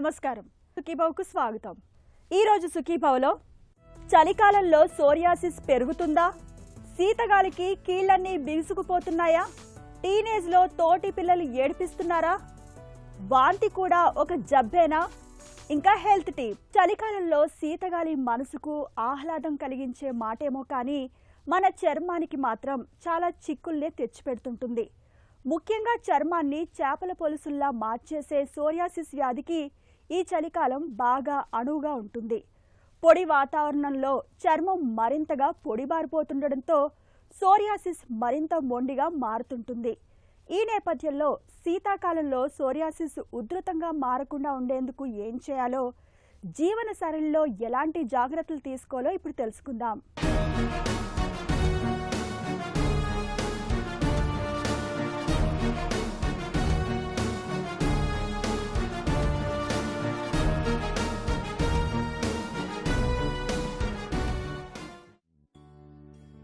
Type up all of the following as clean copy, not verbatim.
నమస్కారం, సుఖీభావ్కు స్వాగతం. ఈరోజు సుఖీభావ్లో చలికాలంలో సోరియాసిస్ పెరుగుతుందా, శీతగాలికి కీళ్ళన్నీ బిగుసుకుపోతున్నాయా, టీనేజ్లో తోటి పిల్లలు ఏడిపిస్తున్నారా, వాంతి కూడా ఒక జబ్బేనా, ఇంకా హెల్త్ టిప్. చలికాలంలో శీతగాలి మనసుకు ఆహ్లాదం కలిగించే మాటేమో కానీ మన చర్మానికి మాత్రం చాలా చిక్కుల్నే తెచ్చిపెడుతుంటుంది. ముఖ్యంగా చర్మాన్ని చేపల పొలుసుల్లా మార్చేసే సోరియాసిస్ వ్యాధికి ఈ చలికాలం బాగా అనువుగా ఉంటుంది. పొడి వాతావరణంలో చర్మం మరింతగా పొడిబారిపోతుండడంతో సోరియాసిస్ మరింత మొండిగా మారుతుంటుంది. ఈ నేపథ్యంలో శీతాకాలంలో సోరియాసిస్ ఉధృతంగా మారకుండా ఉండేందుకు ఏం చేయాలో, జీవన శైలిలో ఎలాంటి జాగ్రత్తలు తీసుకోవాలో ఇప్పుడు తెలుసుకుందాం.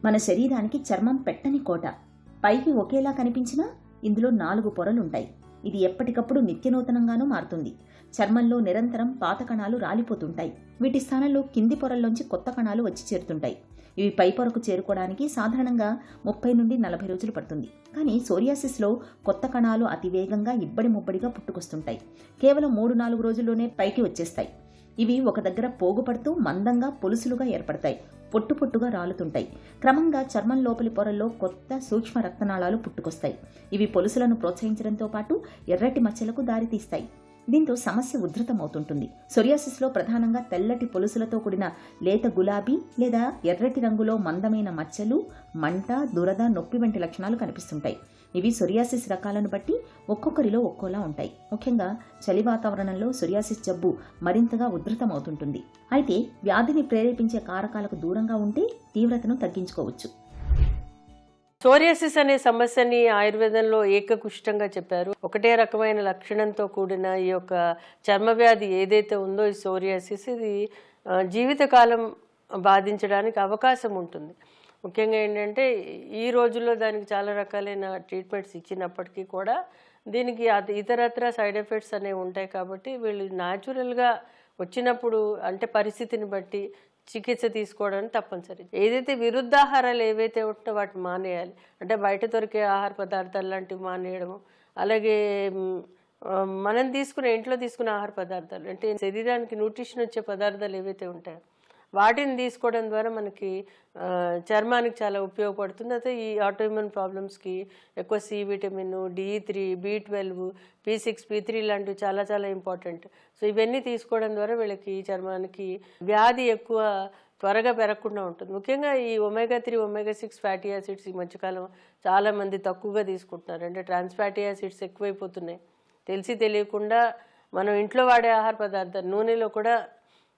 మన శరీరానికి చర్మం పెట్టని కోట. పైకి ఒకేలా కనిపించినా ఇందులో 4 పొరలుంటాయి. ఇది ఎప్పటికప్పుడు నిత్యనూతనంగానూ మారుతుంది. చర్మంలో నిరంతరం పాత కణాలు రాలిపోతుంటాయి. వీటి స్థానంలో కింది పొరల్లోంచి కొత్త కణాలు వచ్చి చేరుతుంటాయి. ఇవి పై పొరకు చేరుకోవడానికి సాధారణంగా 30 నుండి 40 రోజులు పడుతుంది. కానీ సోరియాసిస్లో కొత్త కణాలు అతివేగంగా ఇబ్బడి ముబ్బడిగా పుట్టుకొస్తుంటాయి. కేవలం 3-4 రోజుల్లోనే పైకి వచ్చేస్తాయి. ఇవి ఒక దగ్గర పోగుపడుతూ మందంగా పొలుసులుగా ఏర్పడతాయి. పొట్టు పొట్టుగా రాలుతుంటాయి. క్రమంగా చర్మం లోపలి పొరల్లో కొత్త సూక్ష్మ రక్తనాళాలు పుట్టుకొస్తాయి. ఇవి పొలుసులను ప్రోత్సహించడంతో పాటు ఎర్రటి మచ్చలకు దారితీస్తాయి. దీంతో సమస్య ఉధృతమవుతుంటుంది. సోరియాసిస్లో ప్రధానంగా తెల్లటి పొలుసులతో కూడిన లేత గులాబీ లేదా ఎర్రటి రంగులో మందమైన మచ్చలు, మంట, దురద, నొప్పి వంటి లక్షణాలు కనిపిస్తుంటాయి. ఇవి సోరియాసిస్ రకాలను బట్టి ఒక్కొక్కరిలో ఒక్కోలా ఉంటాయి. ముఖ్యంగా చలి వాతావరణంలో సోరియాసిస్ జబ్బు మరింతగా ఉధృతమవుతుంటుంది. అయితే వ్యాధిని ప్రేరేపించే కారకాలకు దూరంగా ఉంటే తీవ్రతను తగ్గించుకోవచ్చు. సోరియాసిస్ అనే సమస్యని ఆయుర్వేదంలో ఏకకుష్టంగా చెప్పారు. ఒకటే రకమైన లక్షణంతో కూడిన ఈ యొక్క చర్మ వ్యాధి ఏదైతే ఉందో ఈ సోరియాసిస్, ఇది జీవితకాలం బాధించడానికి అవకాశం ఉంటుంది. ముఖ్యంగా ఏంటంటే ఈ రోజుల్లో దానికి చాలా రకాలైన ట్రీట్మెంట్స్ ఇచ్చినప్పటికీ కూడా దీనికి ఇతరత్ర సైడ్ ఎఫెక్ట్స్ అనేవి ఉంటాయి. కాబట్టి వీళ్ళు న్యాచురల్గా వచ్చినప్పుడు అంటే పరిస్థితిని బట్టి చికిత్స తీసుకోవడానికి తప్పనిసరి. ఏదైతే విరుద్ధాహారాలు ఏవైతే ఉంటున్నా వాటిని మానేయాలి. అంటే బయట దొరికే ఆహార పదార్థాలు లాంటివి మానేయడము, అలాగే మనం తీసుకునే ఇంట్లో తీసుకునే ఆహార పదార్థాలు అంటే శరీరానికి న్యూట్రిషన్ వచ్చే పదార్థాలు ఏవైతే ఉంటాయో వాటిని తీసుకోవడం ద్వారా మనకి చర్మానికి చాలా ఉపయోగపడుతుంది. అయితే ఈ ఆటోఇమ్యూన్ ప్రాబ్లమ్స్కి ఎక్కువ C vitamin, D3, B12, P6, P3 లాంటివి చాలా చాలా ఇంపార్టెంట్. సో ఇవన్నీ తీసుకోవడం ద్వారా వీళ్ళకి చర్మానికి వ్యాధి ఎక్కువ త్వరగా పెరగకుండా ఉంటుంది. ముఖ్యంగా ఈ omega-3, omega-6 ఫ్యాటీ యాసిడ్స్ ఈ మధ్యకాలం చాలామంది తక్కువగా తీసుకుంటున్నారు. అంటే ట్రాన్స్ ఫ్యాటీ యాసిడ్స్ ఎక్కువైపోతున్నాయి. తెలియకుండా మనం ఇంట్లో వాడే ఆహార పదార్థాలు నూనెలో కూడా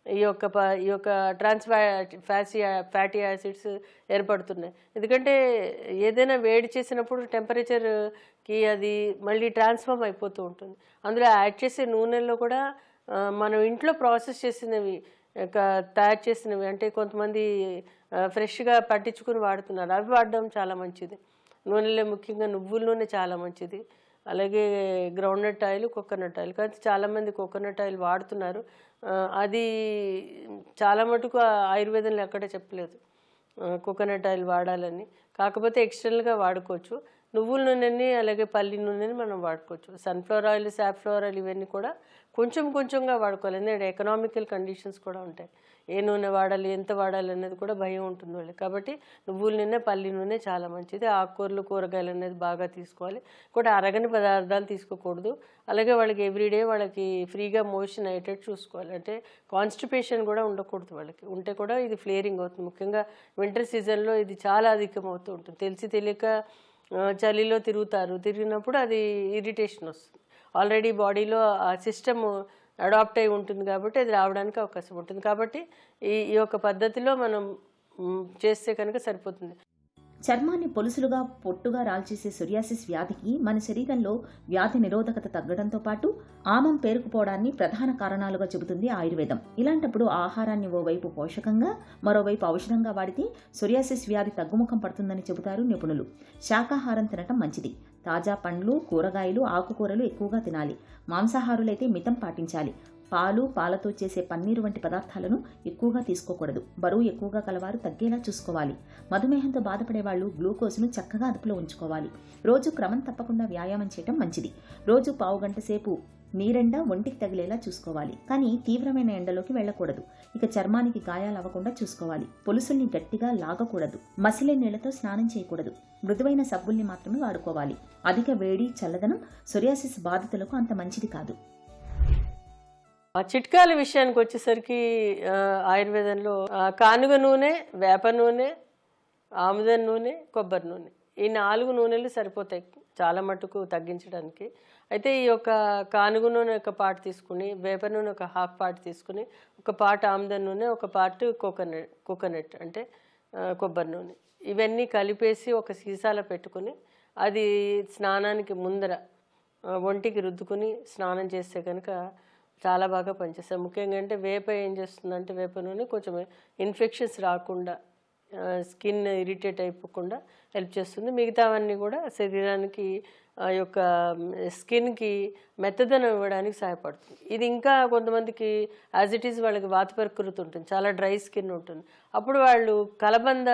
ఈ యొక్క ట్రాన్స్ ఫ్యాటీ యాసిడ్స్ ఏర్పడుతున్నాయి. ఎందుకంటే ఏదైనా వేడి చేసినప్పుడు టెంపరేచర్కి అది మళ్ళీ ట్రాన్స్ఫార్మ్ అయిపోతూ ఉంటుంది. అందులో యాడ్ చేసే నూనెల్లో కూడా మనం ఇంట్లో ప్రాసెస్ చేసినవి తయారు చేసినవి అంటే కొంతమంది ఫ్రెష్గా పట్టించుకుని వాడుతున్నారు. అవి వాడడం చాలా మంచిది. నూనెలో ముఖ్యంగా నువ్వుల నూనె చాలా మంచిది. అలాగే గ్రౌండ్నట్ ఆయిల్, కోకోనట్ ఆయిల్. కానీ చాలామంది కోకోనట్ ఆయిల్ వాడుతున్నారు. అది చాలా మటుకు ఆయుర్వేదంలో ఎక్కడ చెప్పలేదు కోకోనట్ ఆయిల్ వాడాలని. కాకపోతే ఎక్స్టర్నల్గా వాడుకోవచ్చు. నువ్వుల నూనెని అలాగే పల్లి నూనెని మనం వాడుకోవచ్చు. సన్ఫ్లవర్ ఆయిల్, సాఫ్లవర్ ఆయిల్ ఇవన్నీ కూడా కొంచెంగా వాడుకోవాలి. ఎందుకంటే ఎకనామికల్ కండిషన్స్ కూడా ఉంటాయి. ఏ నూనె వాడాలి, ఎంత వాడాలి అనేది కూడా భయం ఉంటుంది వాళ్ళకి. కాబట్టి నువ్వుల నూనె, పల్లి నూనె చాలా మంచిది. ఆకుకూరలు, కూరగాయలు అనేది బాగా తీసుకోవాలి. కూడా అరగని పదార్థాలు తీసుకోకూడదు. అలాగే వాళ్ళకి ఎవ్రీడే వాళ్ళకి ఫ్రీగా మోషన్ అయ్యేటట్టు చూసుకోవాలి. అంటే కాన్స్టిపేషన్ కూడా ఉండకూడదు వాళ్ళకి. ఉంటే కూడా ఇది ఫ్లేరింగ్ అవుతుంది. ముఖ్యంగా వింటర్ సీజన్లో ఇది చాలా అధికం అవుతూ ఉంటుంది. తెలియక చలిలో తిరిగినప్పుడు అది ఇరిటేషన్ వస్తుంది. ఆల్రెడీ బాడీలో ఆ సిస్టమ్ అడాప్ట్ అయి ఉంటుంది కాబట్టి అది రావడానికి అవకాశం ఉంటుంది. కాబట్టి ఈ యొక్క పద్ధతిలో మనం చేస్తే కనుక సరిపోతుంది. చర్మాన్ని పొలుసులుగా పొట్టుగా రాల్చేసే సోరియాసిస్ వ్యాధికి మన శరీరంలో వ్యాధి నిరోధకత తగ్గడంతో పాటు ఆమం పేరుకుపోవడాన్ని ప్రధాన కారణాలుగా చెబుతుంది ఆయుర్వేదం. ఇలాంటప్పుడు ఆహారాన్ని ఓవైపు పోషకంగా మరోవైపు ఔషధంగా వాడితే సోరియాసిస్ వ్యాధి తగ్గుముఖం పడుతుందని చెబుతారు నిపుణులు. శాకాహారం తినటం మంచిది. తాజా పండ్లు, కూరగాయలు, ఆకుకూరలు ఎక్కువగా తినాలి. మాంసాహారులైతే మితం పాటించాలి. పాలు, పాలతో చేసే పన్నీరు వంటి పదార్థాలను ఎక్కువగా తీసుకోకూడదు. బరువు ఎక్కువగా కలవారు తగ్గేలా చూసుకోవాలి. మధుమేహంతో బాధపడే వాళ్ళు గ్లూకోజ్ను చక్కగా అదుపులో ఉంచుకోవాలి. రోజు క్రమం తప్పకుండా వ్యాయామం చేయటం మంచిది. రోజు పావు గంట సేపు నీరెండ ఒంటికి తగిలేలా చూసుకోవాలి. కానీ తీవ్రమైన ఎండలోకి వెళ్లకూడదు. ఇక చర్మానికి గాయాలు అవ్వకుండా చూసుకోవాలి. పొలుసుల్ని గట్టిగా లాగకూడదు. మసిలే నీళ్లతో స్నానం చేయకూడదు. మృదువైన సబ్బుల్ని మాత్రమే వాడుకోవాలి. అధిక వేడి, చల్లదనం సోరియాసిస్ బాధితులకు అంత మంచిది కాదు. ఆ చిట్కాల విషయానికి వచ్చేసరికి ఆయుర్వేదంలో కానుగ నూనె, వేప నూనె, ఆముదం నూనె, కొబ్బరి నూనె, ఈ 4 నూనెలు సరిపోతాయి చాలా మటుకు తగ్గించడానికి. అయితే ఈ యొక్క కానుగ నూనె ఒక పార్ట్ తీసుకుని, వేప నూనె ఒక హాఫ్ పార్ట్ తీసుకుని, ఒక పార్ట్ ఆముదం నూనె, ఒక పార్ట్ కోకోనట్ అంటే కొబ్బరి నూనె, ఇవన్నీ కలిపేసి ఒక సీసాలో పెట్టుకుని అది స్నానానికి ముందర ఒంటికి రుద్దుకుని స్నానం చేస్తే కనుక చాలా బాగా పనిచేస్తాయి. ముఖ్యంగా అంటే వేప ఏం చేస్తుందంటే, వేప నూనె కొంచెం ఇన్ఫెక్షన్స్ రాకుండా, స్కిన్ ఇరిటేట్ అయిపోకుండా హెల్ప్ చేస్తుంది. మిగతావన్నీ కూడా శరీరానికి ఆ యొక్క స్కిన్కి మెత్తదనం ఇవ్వడానికి సహాయపడుతుంది. ఇది ఇంకా కొంతమందికి యాజ్ ఇట్ ఈజ్ వాళ్ళకి వాత ప్రకృతి ఉంటుంది, చాలా డ్రై స్కిన్ ఉంటుంది. అప్పుడు వాళ్ళు కలబంద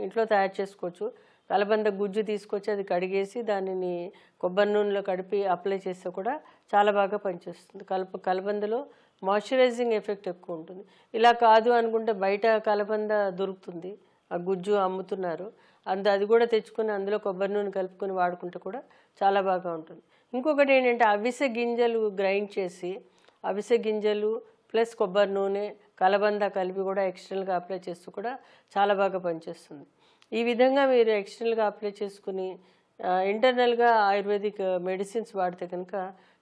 ఇంట్లో తయారు చేసుకోవచ్చు. కలబంద గుజ్జు తీసుకొచ్చి అది కడిగేసి దానిని కొబ్బరి నూనెలో కడిపి అప్లై చేస్తే కూడా చాలా బాగా పనిచేస్తుంది. కలబందలో మాయిశ్చరైజింగ్ ఎఫెక్ట్ ఎక్కువ ఉంటుంది. ఇలా కాదు అనుకుంటే బయట కలబంద దొరుకుతుంది, ఆ గుజ్జు అమ్ముతున్నారు, అది కూడా తెచ్చుకొని అందులో కొబ్బరి నూనె కలుపుకొని వాడుకుంటే కూడా చాలా బాగా ఉంటుంది. ఇంకొకటి ఏంటంటే అవిసె గింజలు గ్రైండ్ చేసి, అవిసె గింజలు ప్లస్ కొబ్బరి నూనె, కలబంద కలిపి కూడా ఎక్స్టర్నల్గా అప్లై చేస్తూ కూడా చాలా బాగా పనిచేస్తుంది. ఈ విధంగా మీరు ఎక్స్టర్నల్గా అప్లై చేసుకుని ఇంటర్నల్గా ఆయుర్వేదిక్ మెడిసిన్స్ వాడితే కనుక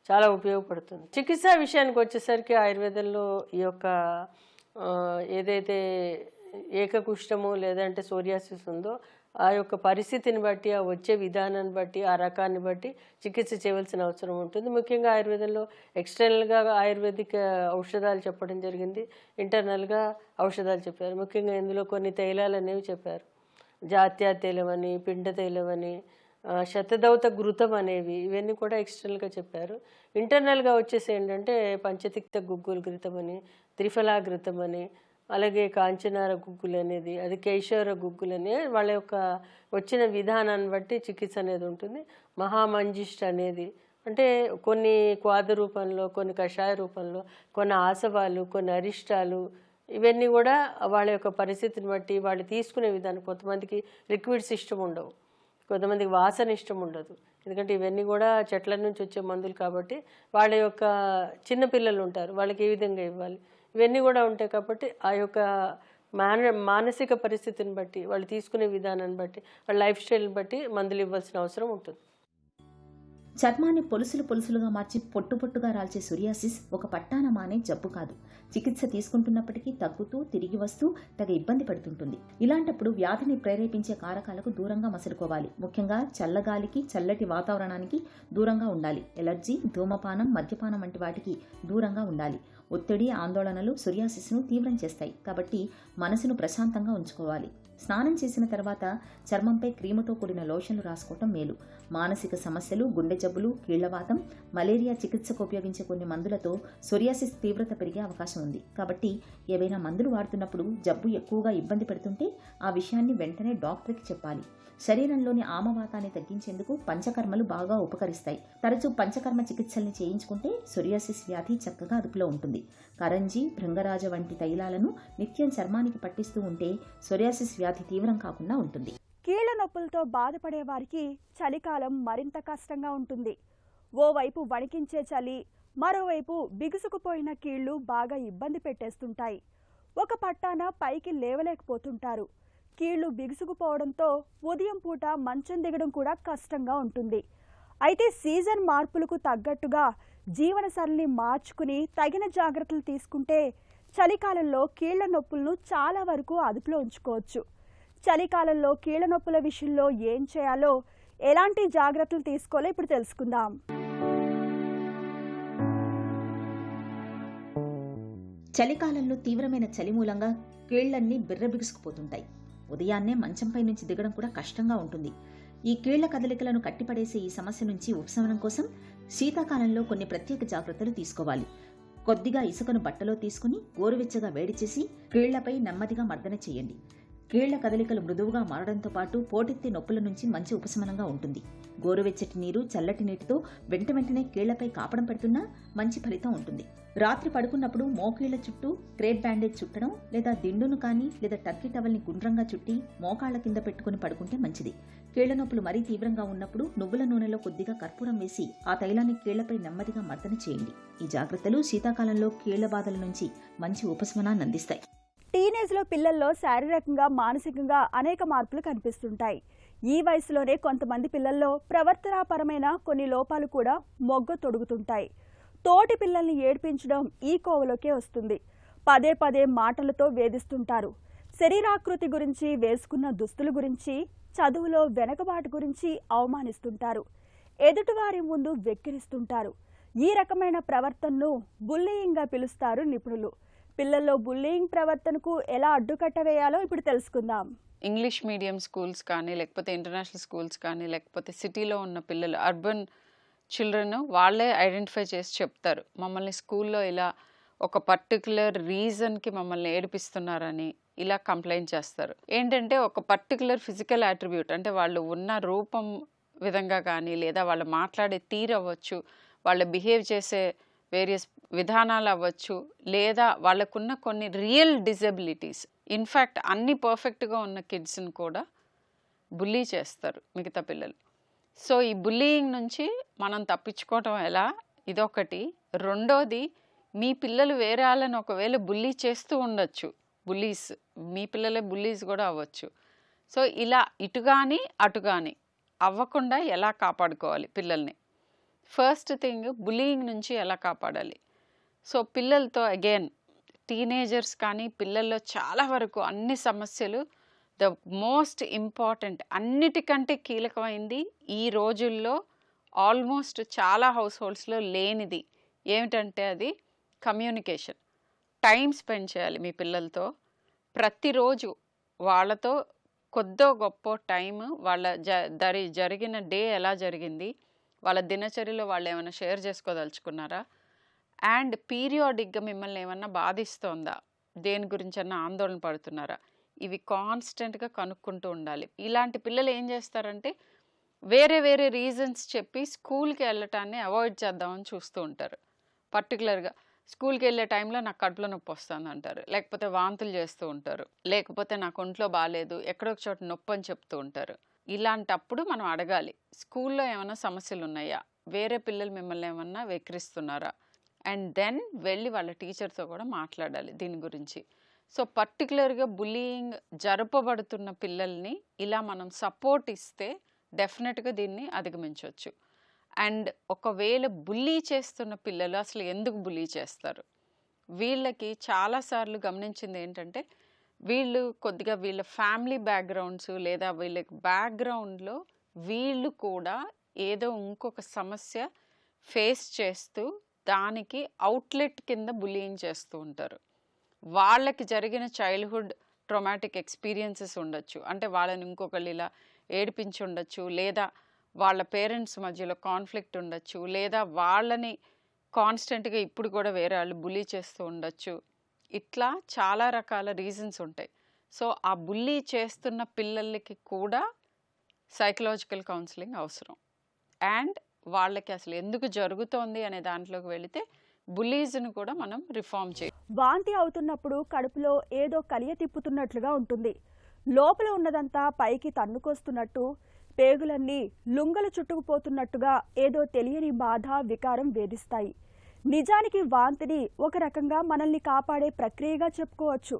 చాలా ఉపయోగపడుతుంది. చికిత్సా విషయానికి వచ్చేసరికి ఆయుర్వేదంలో ఈ యొక్క ఏదైతే ఏకకుష్టము లేదంటే సోరియాసిస్ ఉందో ఆ యొక్క పరిస్థితిని బట్టి, ఆ వచ్చే విధానాన్ని బట్టి, ఆ రకాన్ని బట్టి చికిత్స చేయవలసిన అవసరం ఉంటుంది. ముఖ్యంగా ఆయుర్వేదంలో ఎక్స్టర్నల్గా ఆయుర్వేదిక్ ఔషధాలు చెప్పడం జరిగింది, ఇంటర్నల్గా ఔషధాలు చెప్పారు. ముఖ్యంగా ఇందులో కొన్ని తైలాలు అనేవి చెప్పారు. జాత్యా తైలం అని, పిండ తైలం అని, శతదౌత ఘృతం అనేవి, ఇవన్నీ కూడా ఎక్స్టర్నల్గా చెప్పారు. ఇంటర్నల్గా వచ్చేసి ఏంటంటే పంచతిక్త గుగ్గులు ఘృతం అని, త్రిఫలా ఘృతం అని, అలాగే కాంచనార గుగ్గులు అనేది, అది కేశవర గుగ్గులు అని, వాళ్ళ యొక్క వచ్చిన విధానాన్ని బట్టి చికిత్స అనేది ఉంటుంది. మహామంజిష్ట అనేది అంటే కొన్ని క్వాద రూపంలో, కొన్ని కషాయ రూపంలో, కొన్ని ఆసవాలు, కొన్ని అరిష్టాలు, ఇవన్నీ కూడా వాళ్ళ యొక్క పరిస్థితిని బట్టి వాళ్ళు తీసుకునే విధానం. కొంతమందికి లిక్విడ్స్ ఇష్టం ఉండవు, కొంతమందికి వాసన ఇష్టం ఉండదు. ఎందుకంటే ఇవన్నీ కూడా చెట్ల నుంచి వచ్చే మందులు కాబట్టి వాళ్ళ యొక్క చిన్నపిల్లలు ఉంటారు, వాళ్ళకి ఏ విధంగా ఇవ్వాలి, ఇవన్నీ కూడా ఉంటాయి. కాబట్టి ఆ యొక్క మానసిక పరిస్థితిని బట్టి, వాళ్ళు తీసుకునే విధానాన్ని బట్టి, వాళ్ళ లైఫ్ స్టైల్ని బట్టి మందులు ఇవ్వాల్సిన అవసరం ఉంటుంది. చర్మాన్ని పొలుసులుగా మార్చి పొట్టుగా రాల్చే సోరియాసిస్ ఒక పట్టాన మానే జబ్బు కాదు. చికిత్స తీసుకుంటున్నప్పటికీ తగ్గుతూ తిరిగి వస్తూ తెగ ఇబ్బంది పడుతుంటుంది. ఇలాంటప్పుడు వ్యాధిని ప్రేరేపించే కారకాలకు దూరంగా మసులుకోవాలి. ముఖ్యంగా చల్లగాలికి, చల్లటి వాతావరణానికి దూరంగా ఉండాలి. ఎలర్జీ, ధూమపానం, మద్యపానం వంటి వాటికి దూరంగా ఉండాలి. ఒత్తిడి, ఆందోళనలు సోరియాసిస్ను తీవ్రం చేస్తాయి. కాబట్టి మనసును ప్రశాంతంగా ఉంచుకోవాలి. స్నానం చేసిన తర్వాత చర్మంపై క్రీముతో కూడిన లోషన్లు రాసుకోవటం మేలు. మానసిక సమస్యలు, గుండె జబ్బులు, కీళ్లవాతం, మలేరియా చికిత్సకు ఉపయోగించే కొన్ని మందులతో సోరియాసిస్ తీవ్రత పెరిగే అవకాశం ఉంది. కాబట్టి ఏవైనా మందులు వాడుతున్నప్పుడు జబ్బు ఎక్కువగా ఇబ్బంది పెడుతుంటే ఆ విషయాన్ని వెంటనే డాక్టర్కి చెప్పాలి. శరీరంలోని ఆమవాతాన్ని తగ్గించేందుకు పంచకర్మలు బాగా ఉపకరిస్తాయి. తరచూ పంచకర్మ చికిత్సల్ని చేయించుకుంటే సోరియాసిస్ వ్యాధి చక్కగా అదుపులో ఉంటుంది. కరంజి, భృంగరాజ వంటి తైలాలను నిత్యం చర్మానికి పట్టిస్తూ ఉంటే సోరియాసిస్ వ్యాధి తీవ్రం కాకుండా ఉంటుంది. కీళ్ల నొప్పులతో బాధపడే వారికి చలికాలం మరింత కష్టంగా ఉంటుంది. ఓవైపు వణికించే చలి, మరోవైపు బిగుసుకుపోయిన కీళ్లు బాగా ఇబ్బంది పెట్టేస్తుంటాయి. ఒక పట్టాన పైకి లేవలేకపోతుంటారు. కీళ్లు బిగుసుకుపోవడంతో ఉదయం పూట మంచం దిగడం కూడా కష్టంగా ఉంటుంది. అయితే సీజన్ మార్పులకు తగ్గట్టుగా జీవనశైలిని మార్చుకుని తగిన జాగ్రత్తలు తీసుకుంటే చలికాలంలో కీళ్ల నొప్పులను చాలా వరకు అదుపులో ఉంచుకోవచ్చు. చలికాలంలో కీళ్ల నొప్పుల విషయంలో ఏం చేయాలో, ఎలాంటి జాగ్రత్తలు తీసుకోవాలో ఇప్పుడు తెలుసుకుందాం. చలికాలంలో తీవ్రమైన చలి మూలంగా కీళ్లన్నీ బిర్రబిగుసుకుపోతుంటాయి. ఉదయాన్నే మంచంపై నుంచి దిగడం కూడా కష్టంగా ఉంటుంది. ఈ కీళ్ల కదలికలను కట్టిపడేసే ఈ సమస్య నుంచి ఉపశమనం కోసం శీతాకాలంలో కొన్ని ప్రత్యేక జాగ్రత్తలు తీసుకోవాలి. కొద్దిగా ఇసుకను బట్టలో తీసుకుని గోరువెచ్చగా వేడి చేసి కీళ్లపై నెమ్మదిగా మర్దన చేయండి. కీళ్ల కదలికలు మృదువుగా మారడంతో పాటు పోటెత్తి నొప్పుల నుంచి మంచి ఉపశమనంగా ఉంటుంది. గోరువెచ్చటి నీరు చల్లటి నీటితో వెంటనే కీళ్లపై కాపడం పెడుతున్నా మంచి ఫలితం ఉంటుంది. రాత్రి పడుకున్నప్పుడు మోకీళ్ల చుట్టూ క్రేప్ బ్యాండేజ్ చుట్టడం లేదా దిండును కానీ లేదా టర్కీ టవల్ని గుండ్రంగా చుట్టి మోకాళ్ల కింద పెట్టుకుని పడుకుంటే మంచిది. కీళ్ల నొప్పులు మరీ తీవ్రంగా ఉన్నప్పుడు నువ్వుల నూనెలో కొద్దిగా కర్పూరం వేసి ఆ తైలాన్ని కీళ్లపై నెమ్మదిగా మర్దన చేయండి. ఈ జాగ్రత్తలు శీతాకాలంలో కీళ్ల బాధల నుంచి మంచి ఉపశమనాన్ని అందిస్తాయి. టీనేజ్లో పిల్లల్లో శారీరకంగా మానసికంగా అనేక మార్పులు కనిపిస్తుంటాయి. ఈ వయసులోనే కొంతమంది పిల్లల్లో ప్రవర్తనాపరమైన కొన్ని లోపాలు కూడా మొగ్గ తొడుగుతుంటాయి. తోటి పిల్లల్ని ఏడ్పించడం ఈ కోవలోకే వస్తుంది. పదే మాటలతో వేధిస్తుంటారు. శరీరాకృతి గురించి, వేసుకున్న దుస్తుల గురించి, చదువులో వెనకబాటు గురించి అవమానిస్తుంటారు. ఎదుటివారి ముందు వెక్కిరిస్తుంటారు. ఈ రకమైన ప్రవర్తనను బుల్లీయింగ్గా పిలుస్తారు నిపుణులు. పిల్లల్లో బుల్లీయింగ్ ప్రవర్తనకు ఎలా అడ్డుకట్ట వేయాలో ఇప్పుడు తెలుసుకుందాం. ఇంగ్లీష్ మీడియం స్కూల్స్ కానీ, లేకపోతే ఇంటర్నేషనల్ స్కూల్స్ కానీ, లేకపోతే సిటీలో ఉన్న పిల్లలు, అర్బన్ చిల్డ్రన్ వాళ్ళే ఐడెంటిఫై చేసి చెప్తారు, మమ్మల్ని స్కూల్లో ఇలా ఒక పర్టికులర్ రీజన్కి మమ్మల్ని ఏడిపిస్తున్నారని ఇలా కంప్లైంట్ చేస్తారు. ఏంటంటే ఒక పర్టికులర్ ఫిజికల్ అట్రిబ్యూట్, అంటే వాళ్ళు ఉన్న రూపం విధంగా కానీ, లేదా వాళ్ళు మాట్లాడే తీరు అవ్వచ్చు, వాళ్ళు బిహేవ్ చేసే వేరియస్ విధానాలు అవ్వచ్చు, లేదా వాళ్ళకున్న కొన్ని రియల్ డిజబిలిటీస్. ఇన్ఫ్యాక్ట్ అన్ని పర్ఫెక్ట్గా ఉన్న కిడ్స్ని కూడా బుల్లీ చేస్తారు మిగతా పిల్లలు. సో ఈ బుల్లీయింగ్ నుంచి మనం తప్పించుకోవటం ఎలా, ఇదొకటి. రెండోది, మీ పిల్లలు వేరే వాళ్ళని ఒకవేళ బుల్లీ చేస్తూ ఉండొచ్చు, బుల్లీస్ మీ పిల్లలే బుల్లీస్ కూడా అవ్వచ్చు. సో ఇలా ఇటు కానీ అటు కానీ అవ్వకుండా ఎలా కాపాడుకోవాలి పిల్లల్ని. ఫస్ట్ థింగ్, బుల్లీయింగ్ నుంచి ఎలా కాపాడాలి. సో పిల్లలతో అగైన్ టీనేజర్స్ కానీ పిల్లల్లో చాలా వరకు అన్ని సమస్యలు, ద మోస్ట్ ఇంపార్టెంట్, అన్నిటికంటే కీలకమైంది ఈ రోజుల్లో ఆల్మోస్ట్ చాలా హౌస్ హోల్డ్స్లో లేనిది ఏమిటంటే అది కమ్యూనికేషన్. టైం స్పెండ్ చేయాలి మీ పిల్లలతో. ప్రతిరోజు వాళ్ళతో కొద్దో గొప్ప టైం, వాళ్ళ జరిగిన డే ఎలా జరిగింది, వాళ్ళ దినచర్యలో వాళ్ళు ఏమైనా షేర్ చేసుకోదలుచుకున్నారా, అండ్ పీరియాడిక్గా మిమ్మల్ని ఏమన్నా బాధిస్తోందా, దేని గురించన్నా ఆందోళన పడుతున్నారా, ఇవి కాన్స్టెంట్గా కనుక్కుంటూ ఉండాలి. ఇలాంటి పిల్లలు ఏం చేస్తారంటే వేరే రీజన్స్ చెప్పి స్కూల్కి వెళ్ళటాన్ని అవాయిడ్ చేద్దామని చూస్తూ ఉంటారు. పర్టికులర్గా స్కూల్కి వెళ్ళే టైంలో నాకు కడుపులో నొప్పి వస్తుంది అంటారు, లేకపోతే వాంతులు చేస్తూ ఉంటారు, లేకపోతే నాకు ఒంట్లో బాగాలేదు, ఎక్కడో ఒక చోట నొప్పి అని చెప్తూ ఉంటారు. ఇలాంటప్పుడు మనం అడగాలి, స్కూల్లో ఏమైనా సమస్యలు ఉన్నాయా, వేరే పిల్లలు మిమ్మల్ని ఏమన్నా వెక్కిరిస్తున్నారా, అండ్ దెన్ వెళ్ళి వాళ్ళ టీచర్తో కూడా మాట్లాడాలి దీని గురించి. సో పర్టికులర్గా బుల్లీయింగ్ జరపబడుతున్న పిల్లల్ని ఇలా మనం సపోర్ట్ ఇస్తే డెఫినెట్గా దీన్ని అధిగమించవచ్చు. అండ్ ఒకవేళ బుల్లీ చేస్తున్న పిల్లలు అసలు ఎందుకు బుల్లీ చేస్తారు, వీళ్ళకి చాలాసార్లు గమనించింది ఏంటంటే వీళ్ళు కొద్దిగా వీళ్ళ ఫ్యామిలీ బ్యాక్గ్రౌండ్స్ లేదా వీళ్ళ బ్యాక్గ్రౌండ్లో వీళ్ళు కూడా ఏదో ఇంకొక సమస్య ఫేస్ చేస్తూ దానికి అవుట్లెట్ కింద బుల్లీయింగ్ చేస్తూ ఉంటారు. వాళ్ళకి జరిగిన చైల్డ్హుడ్ ట్రామాటిక్ ఎక్స్పీరియన్సెస్ ఉండొచ్చు, అంటే వాళ్ళని ఇంకొకళ్ళు ఇలా ఏడిపించి ఉండొచ్చు, లేదా వాళ్ళ పేరెంట్స్ మధ్యలో కాన్ఫ్లిక్ట్ ఉండొచ్చు, లేదా వాళ్ళని కాన్స్టెంట్గా ఇప్పుడు కూడా వేరే వాళ్ళు బుల్లీ చేస్తూ ఉండొచ్చు. ఇట్లా చాలా రకాల రీజన్స్ ఉంటాయి. సో ఆ బుల్లీ చేస్తున్న పిల్లలకి కూడా సైకలాజికల్ కౌన్సిలింగ్ అవసరం. అండ్ వాళ్ళకి అసలు ఎందుకు జరుగుతోంది అనే దాంట్లోకి వెళితే బుల్లీస్ని కూడా మనం రిఫార్మ్ చేయాలి. వాంతి అవుతున్నప్పుడు కడుపులో ఏదో కలియ తిప్పుతున్నట్లుగా ఉంటుంది. లోపల ఉన్నదంతా పైకి తన్నుకొస్తున్నట్టు, పేగులన్నీ లుంగలు చుట్టుకుపోతున్నట్టుగా ఏదో తెలియని బాధ, వికారం వేధిస్తాయి. నిజానికి వాంతిని ఒక రకంగా మనల్ని కాపాడే ప్రక్రియగా చెప్పుకోవచ్చు.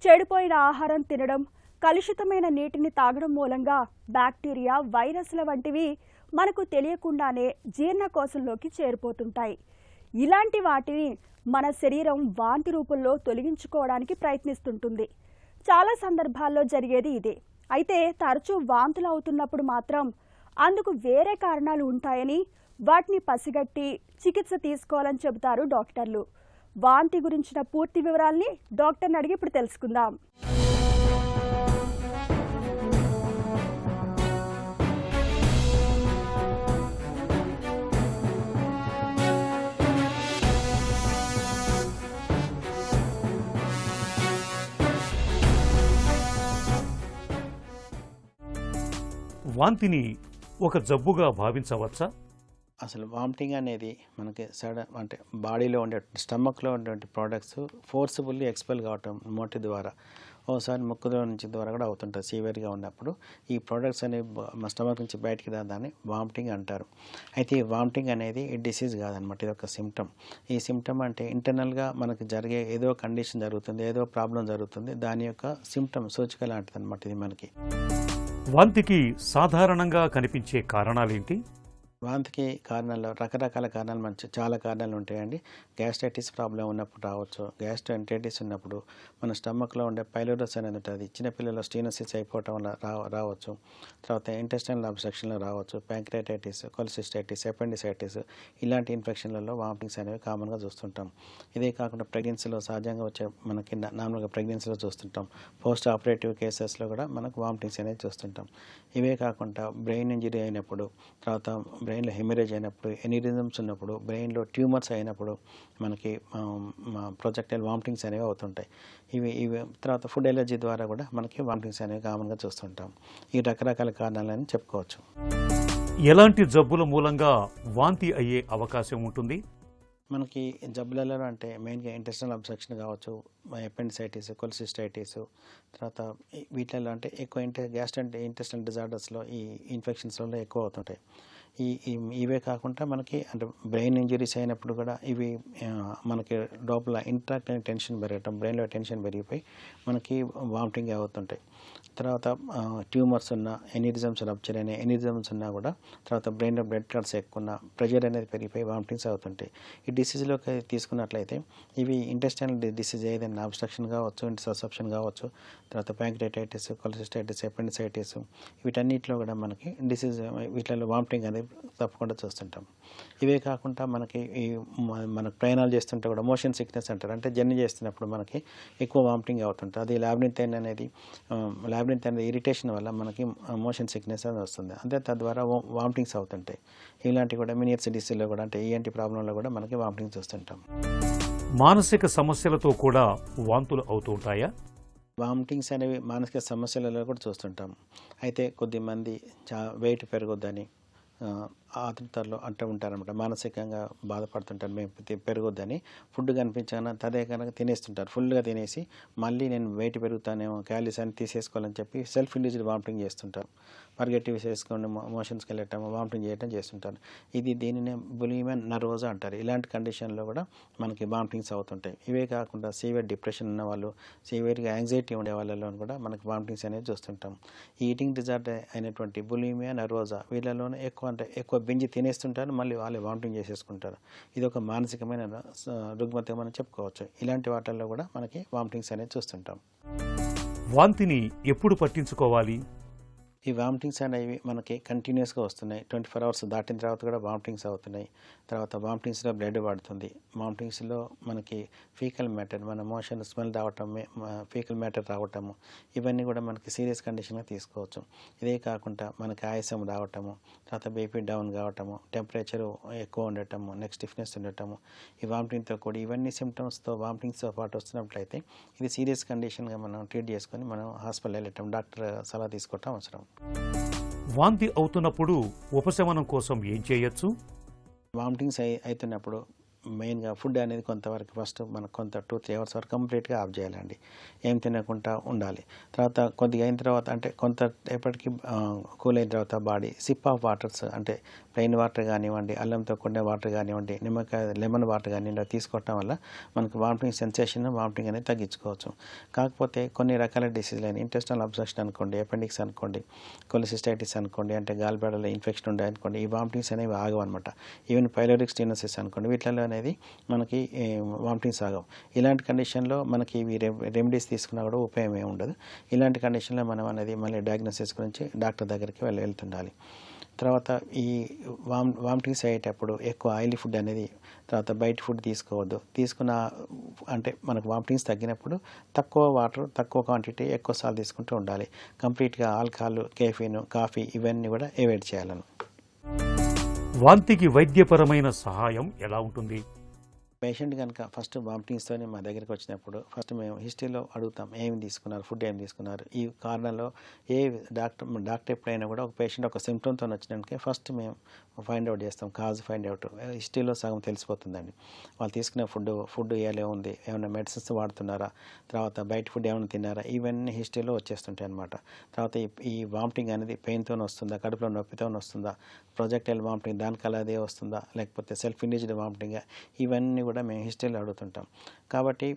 చెడిపోయిన ఆహారం తినడం, కలుషితమైన నీటిని తాగడం మూలంగా బ్యాక్టీరియా, వైరస్ల వంటివి మనకు తెలియకుండానే జీర్ణకోశంలోకి చేరిపోతుంటాయి. ఇలాంటి వాటిని మన శరీరం వాంతి రూపంలో తొలగించుకోవడానికి ప్రయత్నిస్తుంటుంది. చాలా సందర్భాల్లో జరిగేది ఇదే. అయితే తరచూ వాంతులు అవుతున్నప్పుడు మాత్రం అందుకు వేరే కారణాలు ఉంటాయని, వాటిని పసిగట్టి చికిత్స తీసుకోవాలని చెబుతారు డాక్టర్లు. వాంతి గురించిన పూర్తి వివరాల్ని డాక్టర్ని అడిగి ఇప్పుడు తెలుసుకుందాం. వాంతిని ఒక జబ్బుగా భావించవచ్చా? అసలు వామిటింగ్ అనేది మనకి సడన్ అంటే బాడీలో ఉండే స్టమక్లో ఉండేటువంటి ప్రోడక్ట్స్ ఫోర్స్ఫుల్లీ ఎక్స్పెల్ కావటం నోటి ద్వారా, ఓసారి ముక్కులో నుంచి ద్వారా కూడా అవుతుంటుంది. సివియర్గా ఉన్నప్పుడు ఈ ప్రోడక్ట్స్ అనేవి మా స్టమక్ నుంచి బయటికి రాదాన్ని వామిటింగ్ అంటారు. అయితే ఈ వామిటింగ్ అనేది ఈ డిసీజ్ కాదనమాట, ఇది ఒక సిమ్టమ్. ఈ సిమ్టమ్ అంటే ఇంటర్నల్గా మనకి జరిగే ఏదో కండిషన్ జరుగుతుంది, ఏదో ప్రాబ్లం జరుగుతుంది, దాని యొక్క సిమ్టమ్ సూచిక లాంటిది అనమాట ఇది మనకి. వాంతికి సాధారణంగా కనిపించే కారణాలేంటి? వాంతికి కారణాలు రకరకాల కారణాలు చాలా కారణాలు ఉంటాయండి. గ్యాస్ట్రైటిస్ ప్రాబ్లం ఉన్నప్పుడు రావచ్చు, గ్యాస్ట్రోఎంటరైటిస్ ఉన్నప్పుడు, మన స్టమక్లో ఉండే పైలోరస్ అనేది ఉంటుంది, చిన్నపిల్లల స్టీనోసిస్ అయిపోవటం వల్ల రావచ్చు. తర్వాత ఇంటెస్టైనల్ అబ్స్ట్రక్షన్లో రావచ్చు, ప్యాంక్రియాటైటిస్, కొలిసిస్టైటిస్, అపెండిసైటిస్, ఇలాంటి ఇన్ఫెక్షన్లలో వామిటింగ్స్ అనేవి కామన్గా చూస్తుంటాం. ఇదే కాకుండా ప్రెగ్నెన్సీలో సహజంగా వచ్చే మనకి నార్మల్గా ప్రెగ్నెన్సీలో చూస్తుంటాం. పోస్ట్ ఆపరేటివ్ కేసెస్లో కూడా మనకు వామిటింగ్స్ అనేవి చూస్తుంటాం. ఇవే కాకుండా బ్రెయిన్ ఇంజరీ అయినప్పుడు, తర్వాత బ్రెయిన్లో హెమరేజ్ అయినప్పుడు, ఎనిరిజమ్స్ ఉన్నప్పుడు, బ్రెయిన్లో ట్యూమర్స్ అయినప్పుడు మనకి ప్రొజెక్టైల్ వామిటింగ్స్ అనేవి అవుతుంటాయి. ఇవి తర్వాత ఫుడ్ ఎలర్జీ ద్వారా కూడా మనకి వామిటింగ్స్ అనేవి కామన్గా చూస్తుంటాం. ఈ రకరకాల కారణాలని చెప్పుకోవచ్చు. ఎలాంటి జబ్బుల మూలంగా వాంతి అయ్యే అవకాశం ఉంటుంది? మనకి జబ్బులలో అంటే మెయిన్గా ఇంటెస్టైనల్ అబ్స్ట్రక్షన్ కావచ్చు, అపెండిసైటిస్, కొలిసిస్టైటిస్, తర్వాత వీటిల్లో అంటే ఎక్కువ ఇంటెస్టైనల్ డిజార్డర్స్లో ఈ ఇన్ఫెక్షన్స్లో ఎక్కువ అవుతుంటాయి. ఇవే కాకుండా మనకి అంటే బ్రెయిన్ ఇంజరీస్ అయినప్పుడు కూడా ఇవి మనకి లోపల ఇంట్రాక్ట్ టెన్షన్ పెరగటం, బ్రెయిన్లో టెన్షన్ పెరిగిపోయి మనకి వామిటింగ్ అవుతుంటాయి. తర్వాత ట్యూమర్స్ ఉన్న, ఎనిరిజమ్స్ రప్చర్ అయిన ఎనిరిజమ్స్ ఉన్నా కూడా, తర్వాత బ్రెయిన్లో బ్లడ్ క్లాట్స్ ఎక్కువ ఉన్న, ప్రెషర్ అనేది పెరిగిపోయి వామిటింగ్స్ అవుతుంటాయి. ఈ డిసీజ్లోకి తీసుకున్నట్లయితే ఇవి ఇంటెస్టైనల్ డిసీజ్ ఏదైనా అబ్స్ట్రక్షన్ కావచ్చు, సబ్స్ట్రక్షన్ కావచ్చు, తర్వాత ప్యాంక్రియాటైటిస్, కొలిసిస్టైటిస్, అపెండిసైటిస్, వీటన్నిటిలో కూడా మనకి డిసీజ్ వీటిలో వామిటింగ్ అనేది తప్పకుండా చూస్తుంటాం. ఇవే కాకుండా మనకి మనకు ప్రయాణాలు చేస్తుంటే కూడా మోషన్ సిక్నెస్ అంటారు, అంటే జర్నీ చేస్తున్నప్పుడు మనకి ఎక్కువ వామిటింగ్ అవుతుంటుంది. అది లాబిరిథైన్ అనేది ఇరిటేషన్ వల్ల మనకి మోషన్ సిక్నెస్ అనేది వస్తుంది, అంతే తద్వారా వామిటింగ్స్ అవుతుంటాయి. ఇలాంటివి కూడా మినియర్స్ డిసీజ్లో కూడా అంటే ఈఎన్టీ ప్రాబ్లంలో కూడా మనకి వామిటింగ్స్ వస్తుంటాం. మానసిక సమస్యలతో కూడా వాంతులు అవుతూ ఉంటాయా? వామిటింగ్స్ అనేవి మానసిక సమస్యలలో కూడా చూస్తుంటాం. అయితే కొద్దిమంది వెయిట్ పెరగొద్దని ఆతృతలో అంటూ ఉంటారనమాట, మానసికంగా బాధపడుతుంటారు, మేము పెరగొద్దని. ఫుడ్ కనిపించగానే అదే కనుక తినేస్తుంటారు, ఫుల్గా తినేసి మళ్ళీ నేను వెయిట్ పెరుగుతానేమో, క్యాలరీస్ అని తీసేసుకోవాలని చెప్పి సెల్ఫ్ ఇండ్యూస్డ్ వామిటింగ్ చేస్తుంటారు. పరిగెట్టి వేసేసుకొని మోషన్స్కి వెళ్ళటం, వామిటింగ్ చేయటం చేస్తుంటారు. దీనినే బులిమియా నర్వోసా అంటారు. ఇలాంటి కండిషన్లో కూడా మనకి వామిటింగ్స్ అవుతుంటాయి. ఇవే కాకుండా సివియర్ డిప్రెషన్ ఉన్న వాళ్ళు, సివియర్గా యాంగ్జైటీ ఉండే వాళ్ళలో కూడా మనకి వామిటింగ్స్ అనేవి చూస్తుంటాం. ఈ ఈటింగ్ డిజార్డర్ అయినటువంటి బులిమియా నర్వోసా వీళ్ళలోనే ఎక్కువ బింజి తినేస్తుంటారు, మళ్ళీ వాళ్ళే వామిటింగ్ చేసేసుకుంటారు. ఇది ఒక మానసికమైన రుగ్మత మనం చెప్పుకోవచ్చు. ఇలాంటి వాటిల్లో కూడా మనకి వామిటింగ్స్ అనేవి చూస్తుంటాం. వాంతిని ఎప్పుడు పట్టించుకోవాలి? ఈ వామిటింగ్స్ అనేవి మనకి కంటిన్యూస్గా వస్తున్నాయి. 24 hours దాటిన తర్వాత కూడా వామిటింగ్స్ అవుతున్నాయి. తర్వాత వామిటింగ్స్లో బ్లడ్ పడుతుంది. వామిటింగ్స్లో మనకి ఫీకల్ మ్యాటర్, మన మోషన్ స్మెల్ రావటం, ఫీకల్ మ్యాటర్ రావటము, ఇవన్నీ కూడా మనకి సీరియస్ కండిషన్గా తీసుకోవచ్చు. ఇదే కాకుండా మనకి ఆయాసం రావటము, తర్వాత బీపీ డౌన్ కావటము, టెంపరేచర్ ఎక్కువ ఉండటము, నెక్ స్టిఫ్నెస్ ఉండటము, ఈ వామిటింగ్తో కూడా ఇవన్నీ సిమ్టమ్స్తో వామిటింగ్స్తో పాటు వస్తున్నట్లయితే ఇది సీరియస్ కండిషన్గా మనం ట్రీట్ చేసుకొని మనం హాస్పిటల్ వెళ్ళటం, డాక్టర్ సలహా తీసుకోవటం అవసరం. వాంతి అవుతున్నప్పుడు ఉపశమనం కోసం ఏం చేయొచ్చు? వామిటింగ్స్ అవుతున్నప్పుడు మెయిన్గా ఫుడ్ అనేది కొంతవరకు ఫస్ట్ మనకు కొంత 2-3 hours వరకు కంప్లీట్గా ఆఫ్ చేయాలండి. ఏం తినకుండా ఉండాలి. తర్వాత కొద్దిగా అయిన తర్వాత అంటే కొంత ఎప్పటికీ కూల్ అయిన తర్వాత బాడీ సిప్ ఆఫ్ వాటర్స్, అంటే ప్లెయిన్ వాటర్ కానివ్వండి, అల్లంతో కూడిన వాటర్ కానివ్వండి, లెమన్ వాటర్ కానివ్వండి తీసుకోవటం వల్ల మనకు వామిటింగ్ సెన్సేషన్, వామిటింగ్ అనేది తగ్గించుకోవచ్చు. కాకపోతే కొన్ని రకాల డిసీజ్లు అయిన ఇంటెస్టైనల్ అబ్స్ట్రక్షన్ అనుకోండి, అపెండిక్స్ అనుకోండి, కొలిసిస్టైటిస్ అనుకోండి, అంటే గాల్బ్లాడర్లో ఇన్ఫెక్షన్ ఉండే అనుకోండి, ఈ వామిటింగ్స్ అనేవి ఆగవన్నమాట. ఈవెన్ పైలోరిక్ స్టీనోసిస్ అనుకోండి, వీటిలో అనేది మనకి వామిటింగ్స్ ఆగవు. ఇలాంటి కండిషన్లో మనకి ఇవి రెమెడీస్ తీసుకున్నా కూడా ఉపయోగం ఏమి ఉండదు. ఇలాంటి కండిషన్లో మనం అనేది మళ్ళీ డయాగ్నోసిస్ గురించి డాక్టర్ దగ్గరికి వెళ్తుండాలి. తర్వాత ఈ వామిటింగ్స్ అయ్యేటప్పుడు ఎక్కువ ఆయిలీ ఫుడ్ అనేది, తర్వాత బయట ఫుడ్ తీసుకోవద్దు. తీసుకున్న అంటే మనకు వామిటింగ్స్ తగ్గినప్పుడు తక్కువ వాటర్, తక్కువ క్వాంటిటీ, ఎక్కువ సాల్ట్ తీసుకుంటూ ఉండాలి. కంప్లీట్గా ఆల్కహాల్, కెఫీన్, కాఫీ ఇవన్నీ కూడా అవాయిడ్ చేయాలను. వాంతికి వైద్యపరమైన సహాయం ఎలా ఉంటుంది? పేషెంట్ కనుక ఫస్ట్ వామిటింగ్స్తోనే మా దగ్గరికి వచ్చినప్పుడు ఫస్ట్ మేము హిస్టరీలో అడుగుతాం, ఏమి తీసుకున్నారు, ఫుడ్ ఏమి తీసుకున్నారు, ఈ కారణంలో ఏ డాక్టర్ ఎప్పుడైనా కూడా ఒక పేషెంట్ ఒక సిమ్టమ్తో వచ్చినాకే ఫస్ట్ మేము ఫైండ్ అవుట్ చేస్తాం, కాజ్ ఫైండ్ అవుట్. హిస్టరీలో సగం తెలిసిపోతుందండి. వాళ్ళు తీసుకునే ఫుడ్ ఎలా ఉంది, ఏమైనా మెడిసిన్స్ వాడుతున్నారా, తర్వాత బయట ఫుడ్ ఏమైనా తిన్నారా, ఇవన్నీ హిస్టరీలో వచ్చేస్తుంటాయి అన్నమాట. తర్వాత ఈ వామిటింగ్ అనేది పెయిన్తో వస్తుందా, కడుపులో నొప్పితో వస్తుందా, ప్రొజెక్టైల్ వామిటింగ్ దానికి అలాగే వస్తుందా, లేకపోతే సెల్ఫ్ ఇండ్యూస్డ్ వామిటింగ్, ఇవన్నీ కూడా మేము హిస్టరీలో అడుగుతుంటాం. కాబట్టి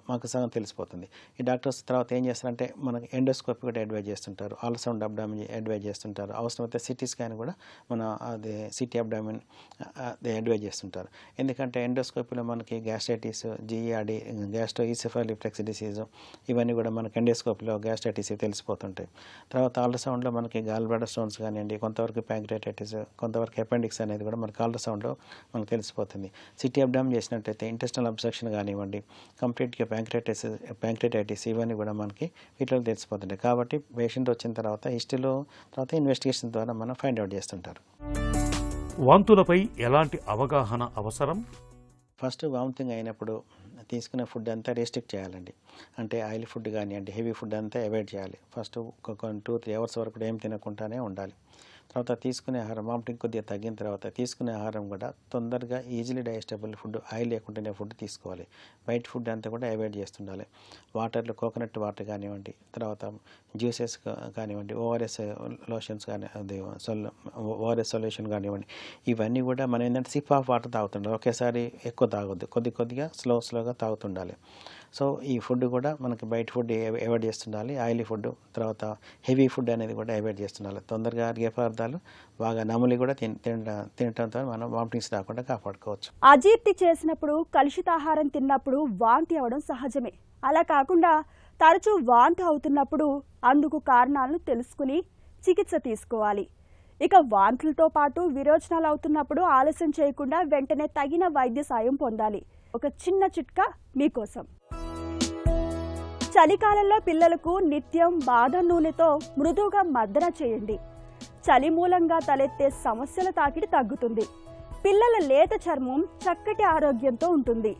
మాకు సగం తెలిసిపోతుంది. ఈ డాక్టర్స్ తర్వాత ఏం చేస్తారంటే మనకి ఎండోస్కోపీ కూడా అడ్వైజ్ చేస్తుంటారు, అల్ట్రాసౌండ్ అబ్డామిన్ అడ్వైజ్ చేస్తుంటారు, అవసరమైతే సిటీ స్కాన్ కూడా మన అది సిటీ అబ్డామిన్ అది అడ్వైజ్ చేస్తుంటారు. ఎందుకంటే ఎండోస్కోపీలో మనకి గ్యాస్ట్రైటిస్, జిఆర్డి, గ్యాస్ట్రోఈసెఫాలిక్ డిసీజ్, ఇవన్నీ కూడా మనకి ఎండోస్కోపీలో గ్యాస్ట్రైటిస్ తెలిసిపోతుంటాయి. తర్వాత అల్ట్రాసౌండ్లో మనకి గాల్ బ్లాడర్ స్టోన్స్ కానివ్వండి, కొంతవరకు ప్యాంక్రియాటైటిస్, కొంతవరకు అపెండిక్స్ అనేది కూడా మనకి అల్ట్రాసౌండ్లో మనకు తెలిసిపోతుంది. సిటీ అబ్డామిన్ చేసినట్టయితే ఇంటెస్టినల్ అబ్స్ట్రక్షన్ కానివ్వండి, కంప్లీట్గా ప్యాంక్రియాటైటిస్, ఇవన్నీ కూడా మనకి వీటిలో తెలిసిపోతుంటాయి. కాబట్టి పేషెంట్ వచ్చిన తర్వాత హిస్టరీలో తర్వాత ఇన్వెస్టిగేషన్ ద్వారా మనం ఫైండ్ అవుట్ చేస్తుంటారు. వాంతులపై ఎలాంటి అవగాహన అవసరం? ఫస్ట్ వామిటింగ్ అయినప్పుడు తీసుకునే ఫుడ్ అంతా రెస్ట్రిక్ట్ చేయాలండి. అంటే ఆయిల్ ఫుడ్ కానివ్వండి, హెవీ ఫుడ్ అంతా అవాయిడ్ చేయాలి. ఫస్ట్ ఒక 2-3 అవర్స్ వరకు ఏం తినకుండానే ఉండాలి. తర్వాత తీసుకునే ఆహారం వామిటింగ్ కొద్దిగా తగ్గిన తర్వాత తీసుకునే ఆహారం కూడా తొందరగా ఈజీలీ డైజెస్టబుల్ ఫుడ్, ఆయిల్ లేకుండానే ఫుడ్ తీసుకోవాలి. వైట్ ఫుడ్ అంతా కూడా అవాయిడ్ చేస్తుండాలి. వాటర్లో కోకోనట్ వాటర్ కానివ్వండి, తర్వాత జ్యూసెస్ కానివ్వండి, ఓఆర్ఎస్ లోషన్స్ కానీ, అది ఓఆర్ఎస్ సొల్యూషన్ కానివ్వండి, ఇవన్నీ కూడా మనం ఏంటంటే సిప్ ఆఫ్ వాటర్ తాగుతుండాలి. ఒకేసారి ఎక్కువ తాగొద్దు, కొద్దిగా స్లోగా తాగుతుండాలి. సో ఈ ఫుడ్ కూడా మనకి బయట ఫుడ్ అవాయిడ్ చేస్తుండాలి. ఆయిలీ ఫుడ్, తర్వాత హెవీ ఫుడ్ అనేది కూడా అవాయిడ్ చేస్తుండాలి. తొందరగా అరిగే పదార్థాలు, బాగా నములి కూడా తినటంతో మనం వామిటింగ్స్ రాకుండా కాపాడుకోవచ్చు. అజీర్తి చేసినప్పుడు, కలుషితాహారం తిన్నప్పుడు వాంతి అవడం సహజమే. అలా కాకుండా తరచూ వాంతి అవుతున్నప్పుడు అందుకు కారణాలను తెలుసుకుని చికిత్స తీసుకోవాలి. ఇక వాంతులతో పాటు విరోచనాలు అవుతున్నప్పుడు ఆలస్యం చేయకుండా వెంటనే తగిన వైద్య సాయం పొందాలి. ఒక చిన్న చిట్కా మీకోసం. చలికాలంలో పిల్లలకు నిత్యం బాదం నూనెతో మృదువుగా మర్దన చేయండి. చలి మూలంగా తలెత్తే సమస్యల తాకిడి తగ్గుతుంది. పిల్లల లేత చర్మం చక్కటి ఆరోగ్యంతో ఉంటుంది.